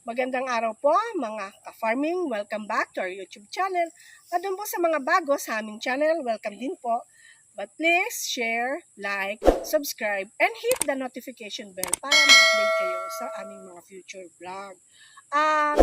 Magandang araw po mga ka-farming. Welcome back to our YouTube channel. At doon po sa mga bago sa aming channel, welcome din po. But please share, like, subscribe, and hit the notification bell para ma-update kayo sa aming mga future vlog.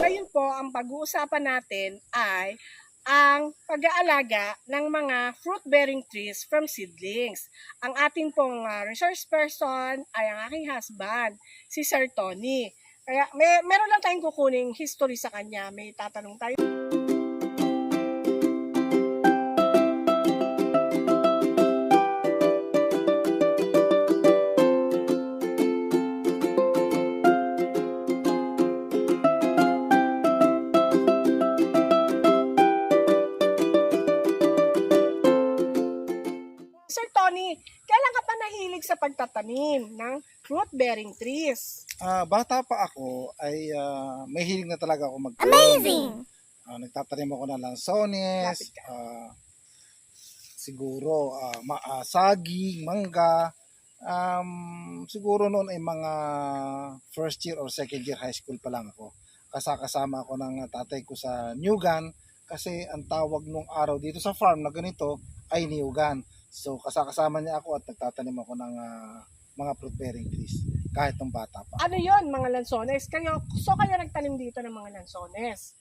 Ngayon po, ang pag-uusapan natin ay ang pag-aalaga ng mga fruit-bearing trees from seedlings. Ang ating pong resource person ay ang aking husband, si Sir Tony. Kaya meron lang tayong kukuning history sa kanya. May tatanong tayo. Sir Tony, kailan ka pa nahilig sa pagtatanim ng fruit-bearing trees? Bata pa ako ay may hilig na talaga ako mag-tanim. Amazing! Nagtatanim ako ng Lapit lansones, ka. siguro saging, mangga. Siguro noon ay mga first year or second year high school pa lang ako. Kasama ako ng tatay ko sa Newgan kasi ang tawag nung araw dito sa farm na ganito ay Newgan. So kasama niya ako at nagtatanim ako ng mga fruit-bearing trees kahit nung bata pa. Ano yon mga lansones? Kayo nagtanim dito ng mga lansones?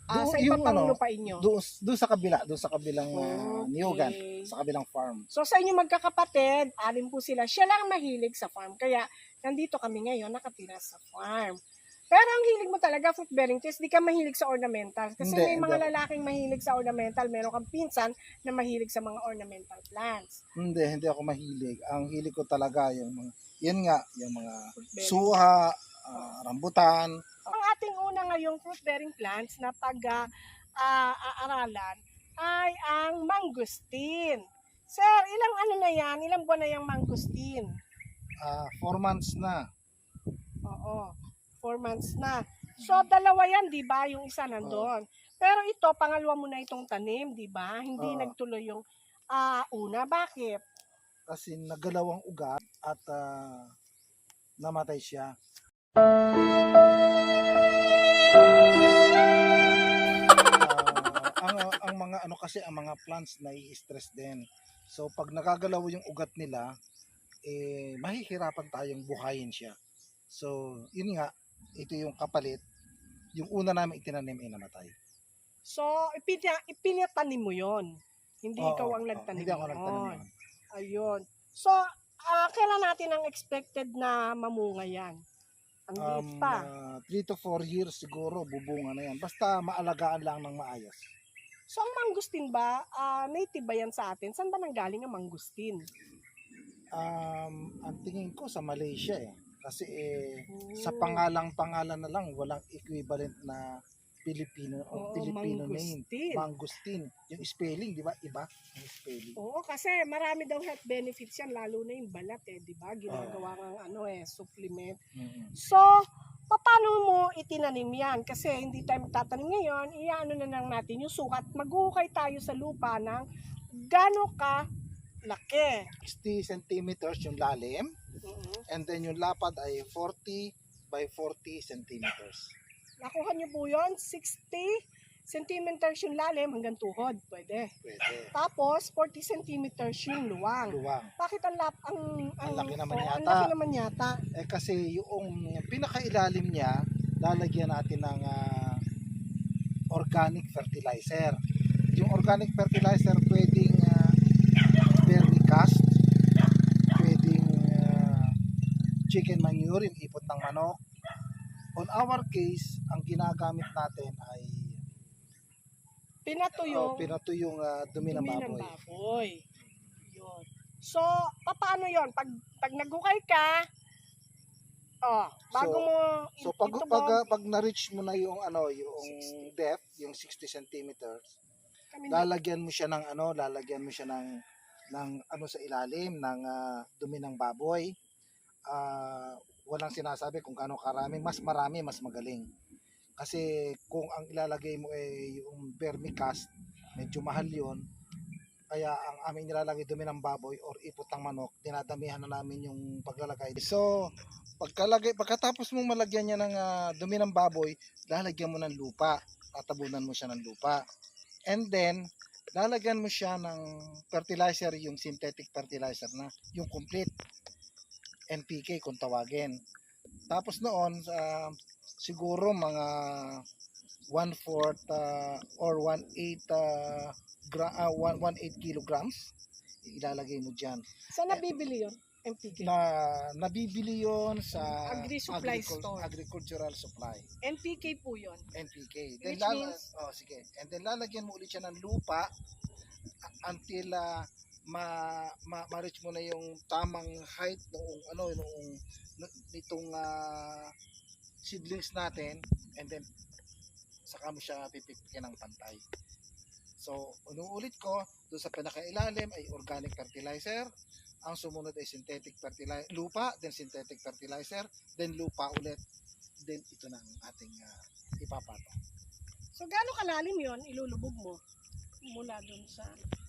Sa iba pang lupain nyo? Doon sa kabilang Okay. Newgan, sa kabilang farm. So sa inyo magkakapatid, alin po sila, siya lang mahilig sa farm. Kaya nandito kami ngayon nakatira sa farm. Pero ang hilig mo talaga, fruit-bearing trees, di ka mahilig sa ornamental. Kasi Hindi, may mga hindi. lalaking mahilig sa ornamental, meron kang pinsan na mahilig sa mga ornamental plants. Hindi ako mahilig. Ang hilig ko talaga yung mga, yan nga, yung mga Fruit-bearing. suha, rambutan. Ang ating una ngayong fruit-bearing plants na pag-aaralan ay ang mangustin. Sir, ilang buwan na yung mangustin? 4 months na. Oo, 4 months na. So, dalawa yan, di ba? Yung isa nandun. Pero ito, pangalawa mo na itong tanim, di ba? Hindi Oo. nagtuloy yung una. Bakit? Kasi nagalaw ang ugat at namatay siya. Ang mga ano kasi ang mga plants nai-stress din. So pag nagagalaw yung ugat nila, mahihirapan tayong buhayin siya. So yun nga, ito yung kapalit. Yung una namin itinanim ay namatay. So, ipinatanim mo yon. Hindi Oo, ikaw ang oo, nagtanim hindi ako nun. nagtanim nun. Ayun. So, kailan natin ang expected na mamunga yan? Ang liit pa. 3 to 4 years siguro bubunga na yan. Basta maalagaan lang ng maayos. So, ang mangustin ba, native ba yan sa atin? Saan ba nanggaling ang mangustin? Ang tingin ko sa Malaysia kasi sa pangalan na lang walang equivalent na Filipino o Oo, Filipino mangustin. name. Mangustin. Yung spelling, di ba? Iba yung spelling. Oo, kasi marami daw health benefits yan, lalo na yung balat di ba? Ginagawa ng supplement. Mm. So, paano mo itinanim yan? Kasi hindi tayo magtatanim ngayon, iyaano na lang natin yung sukat. Maghuhukay tayo sa lupa ng gano'n ka laki. 60 centimeters yung lalim and then yung lapad ay 40 by 40 centimeters. Nakuha niyo po yun, 60 centimeters yung lalim hanggang tuhod, pwede. Pwede. Tapos, 40 centimeters yung luwang. Luwang. Bakit ang laki naman ang yata. laki naman yata. Kasi yung pinakailalim niya, lalagyan natin ng organic fertilizer. Yung organic fertilizer pwedeng vermicast, pwedeng chicken manure, yung ipot ng manok. On our case, ang ginagamit natin ay pinatuyong dumi ng baboy. Yun. So, paano yon? Pag naghukay ka, bago mo So pag na-reach mo na yung yung depth, yung 60 centimeters, lalagyan mo siya ng sa ilalim ng dumi ng baboy. Walang sinasabi kung gaano karami, mas marami mas magaling. Kasi kung ang ilalagay mo ay yung vermicast, medyo mahal 'yon. Kaya ang aming nilalagay dumi ng baboy or ipot ng manok, dinadamihan na namin yung paglalagay. So, pagkatapos mong malagyan niya ng dumi ng baboy, lalagyan mo ng lupa. Tatabunan mo siya ng lupa. And then, lalagyan mo siya ng fertilizer, yung synthetic fertilizer na, yung complete NPK kung tawagin. Tapos noon, siguro mga 1/4 or 1/8 kilograms ilalagay mo dyan. Saan nabibili yun? MPK. Nabibili yon sa Agri-supply store. agricultural supply. NPK po yun. NPK. Which means- Sige. And then lalagyan mo ulit siya ng lupa until ma-reach mo na yung tamang height nitong seedlings natin, and then saka mo siya pipikpikin ng pantay. So, unuulit ko, doon sa pinakailalim ay organic fertilizer, ang sumunod ay synthetic fertilizer, lupa, then synthetic fertilizer, then lupa ulit, then ito na ang ating ipapata. So, gaano kalalim yon ilulubog mo? Mula dun sa...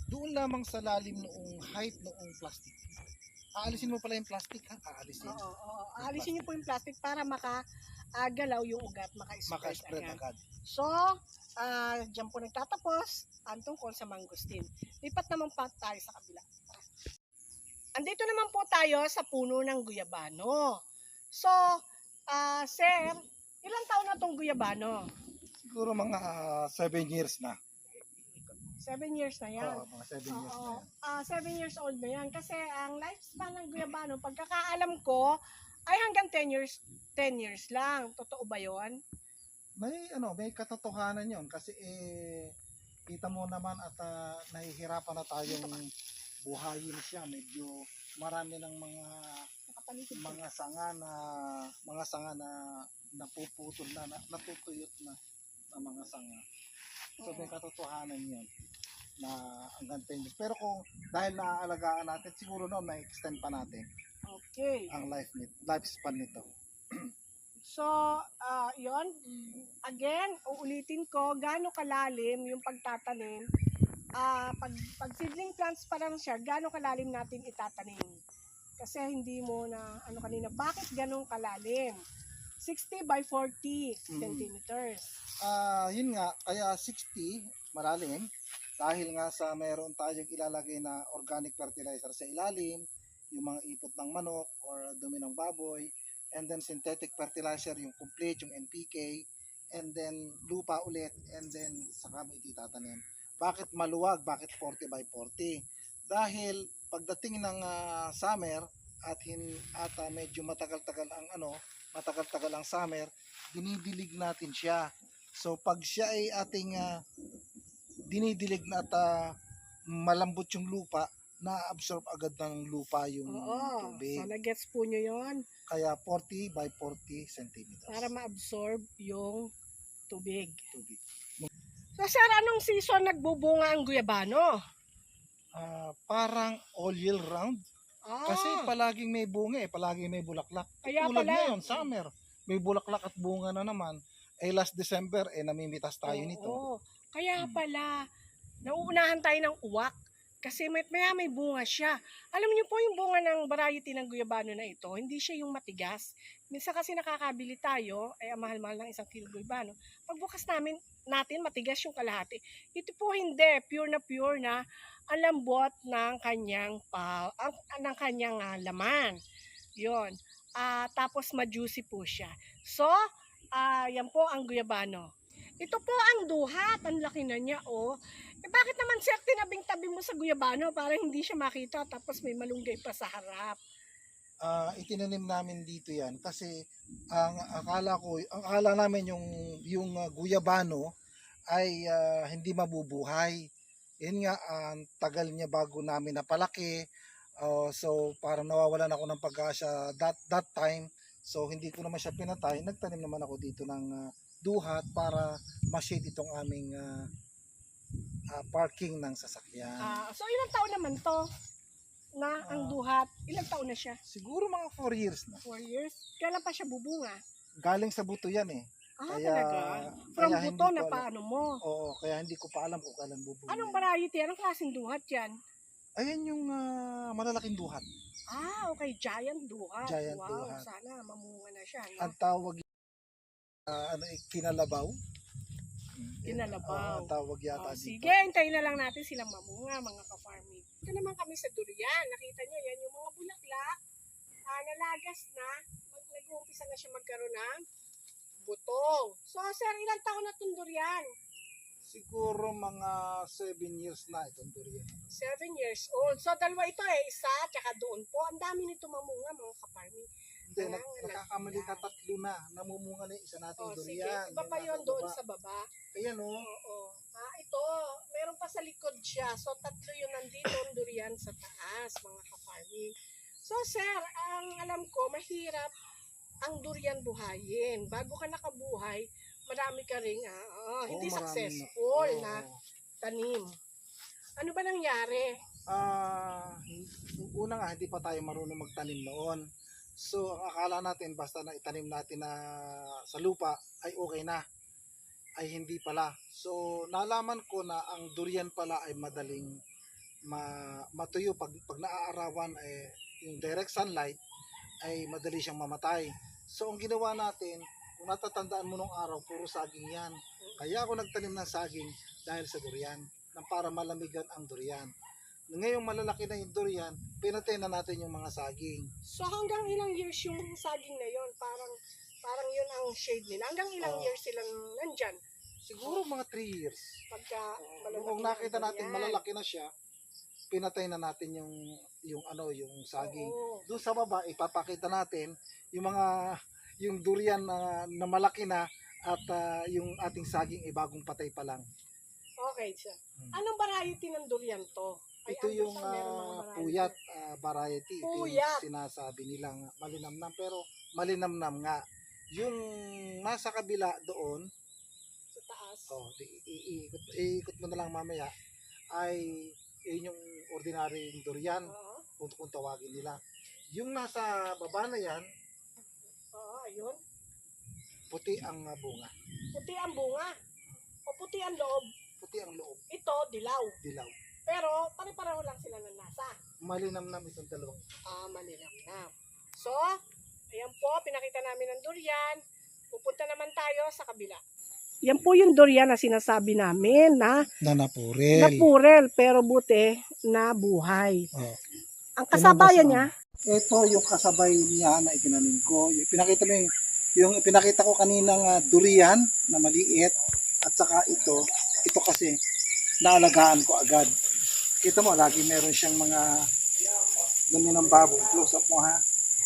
Doon lamang sa lalim noong height noong plastic. Aalisin mo pala yung plastic, ha? Aalisin. Oo. Aalisin niyo po yung plastic para makagalaw yung ugat, maka-spread Maka-spread agad. So, dyan po nagtatapos ang tungkol sa mangosteen. Lipat naman pa tayo sa kabila. Andito naman po tayo sa puno ng guyabano. So, sir, ilang taon na tong guyabano? Siguro mga 7 years na. 7 years na yan. Oo, mga 7 years na yan. 7 years old na yan. Kasi ang lifespan ng guyabano, pagkakaalam ko, ay hanggang 10 years lang. Totoo ba yon? May katotohanan 'yon kasi kita mo naman at nahihirapan na tayong buhayin siya. Medyo marami ng mga sanga na napuputol na, natutuyot na mga sanga. So may katotohanan 'yon na hanggang 10 years. Pero kung dahil naaalagaan natin, siguro noon na-extend pa natin Okay. ang lifespan nito. So, yon. Again, uulitin ko, gaano kalalim yung pagtatanim. Pag seedling plants pa lang siya, gaano kalalim natin itatanim. Kasi hindi mo na, kanina, bakit ganong kalalim? 60 by 40 centimeters. Yun nga, kaya 60 malalim dahil nga sa meron tayong ilalagay na organic fertilizer sa ilalim, yung mga ipot ng manok or dumi ng baboy, and then synthetic fertilizer, yung complete, yung NPK, and then lupa ulit, and then saka mo itatanim. Bakit maluwag? Bakit 40 by 40? Dahil pagdating ng summer at medyo matagal-tagal ang summer, dinidilig natin siya. So pag siya ay ating dinidilig na at malambot yung lupa, na-absorb agad ng lupa yung tubig. So nagets po nyo yon. Kaya 40 by 40 centimeters. Para ma-absorb yung tubig. Tubig. So sir, anong season nagbubunga ang guyabano? Parang all year round. Kasi palaging may bunga palaging may bulaklak. Kaya Tulad pala. ngayon, summer, may bulaklak at bunga na naman. Last December, namimitas tayo nito. Oo. Kaya pala, nauunahan tayo ng uwak. Kasi may bunga siya. Alam niyo po yung bunga ng variety ng guyabano na ito, hindi siya yung matigas. Minsan kasi nakakabili tayo, ay mahal-mahal ng 1 kilo guyabano. Pagbukas natin matigas yung kalahati. Ito po hindi, pure na ang lambot ng kanyang laman. 'Yon. Tapos ma-juicy po siya. So, yan po ang guyabano. Ito po ang duhat, ang laki na niya, oh. Bakit naman sir, tinabing-tabi mo sa guyabano para hindi siya makita tapos may malunggay pa sa harap? Itinanim namin dito yan kasi ang akala namin yung guyabano ay hindi mabubuhay. Yun nga, tagal niya bago namin napalaki. So parang nawawalan ako ng pag-asa that time. So hindi ko naman siya pinatay. Nagtanim naman ako dito ng duhat para ma-shade itong aming parking ng sasakyan. So ilang taon naman to na ang duhat? Ilang taon na siya? Siguro mga 4 years na. 4 years? Kailan pa siya bubunga? Galing sa buto yan eh. Talaga? From kaya buto hindi na ko alam. paano mo? Oo, kaya hindi ko pa alam kung kailan bubunga. Anong variety? Anong klaseng duhat yan? Ayan yung malalaking duhat. Okay. Giant duhat. Giant Wow, duhat. sana mamunga na siya. No? Ang tawag kinalabaw. Kinalabaw. Ang tawag yata dito. Sige, hintayin na lang natin silang mamunga, mga ka-farming. Ito naman kami sa durian. Nakita nyo, yan yung mga bulaklak. Nalagas na. Nag-uumpisa na siya magkaroon ng butong. So, sir, ilang taon na itong durian? Siguro mga 7 years na itong durian. 7 years old. So, dalawa ito isa, tsaka doon po. Ang dami nito mamunga, mga ka-farming. Hindi, nakakamali ka, 3 na. Namumunga na yung isa nating Sige. durian. Iba pa yun doon sa baba. Ayan o. Oo. Ito, meron pa sa likod siya. So, 3 yun nandito, ang durian sa taas, mga ka-farming. So, sir, ang alam ko, mahirap ang durian buhayin. Bago ka nakabuhay, marami ka rin, hindi successful na tanim. Ano ba nangyari? Una nga, hindi pa tayo marunong magtanim noon. So, ang akala natin, basta na itanim natin na sa lupa, ay okay na. Ay hindi pala. So, nalaman ko na ang durian pala ay madaling matuyo. Pag naaarawan, yung direct sunlight, ay madali siyang mamatay. So, ang ginawa natin, kung natatandaan mo nung araw, puro saging yan. Kaya ako nagtanim ng saging dahil sa durian, nang para malamigan ang durian. Ngayong malalaki na yung durian, pinatay na natin yung mga saging. So, hanggang ilang years yung saging na yon? Parang yun ang shade nila. Hanggang ilang years silang nandyan? Siguro mga 3 years. Pagka malalaki Kung nakita na natin durian. malalaki na siya, pinatay na natin yung saging. Oo. Doon sa baba ipapakita natin yung durian na malaki na at yung ating saging ay bagong patay pa lang. Okay, sir. Anong variety ng durian to? Ito yung puyat variety. Ito Puyat. yung sinasabi nilang malinamnam, pero malinamnam nga. Yung nasa kabila doon, Sa taas. iikot mo na lang mamaya, ay yun yung ordinary durian, kung tawagin nila. Yung nasa baba na yan, Ayun. puti ang bunga. Puti ang bunga. O puti ang loob. Puti ang loob, Ito, dilaw. dilaw. Pero, pare-pareho lang sila ng lasa. Malinamnam itong dalawang. Malinamnam. So, ayan po, pinakita namin ang durian. Pupunta naman tayo sa kabila. Yan po yung durian na sinasabi namin na napurel, pero buti na buhay. Oh. Ang kasabayan niya, Ito yung kasabay niya na ikinanin ko. Pinakita mo yung pinakita ko kaninang durian na maliit, at saka ito kasi naalagaan ko agad. Kita mo, lagi meron siyang mga dumi ng baboy. Close up mo ha.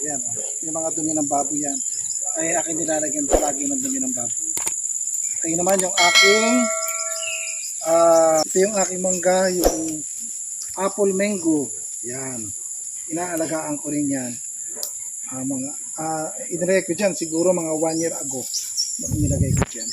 Ayan, yung mga dumi ng baboy yan. Ay akin nilalagyan palagi ng dumi ng baboy. Ayun naman yung aking ito yung aking mangga, yung apple mango. Yan. Inaalagaan ko rin yan. Inilagay ko dyan siguro mga 1 year ago. Nilagay ko dyan.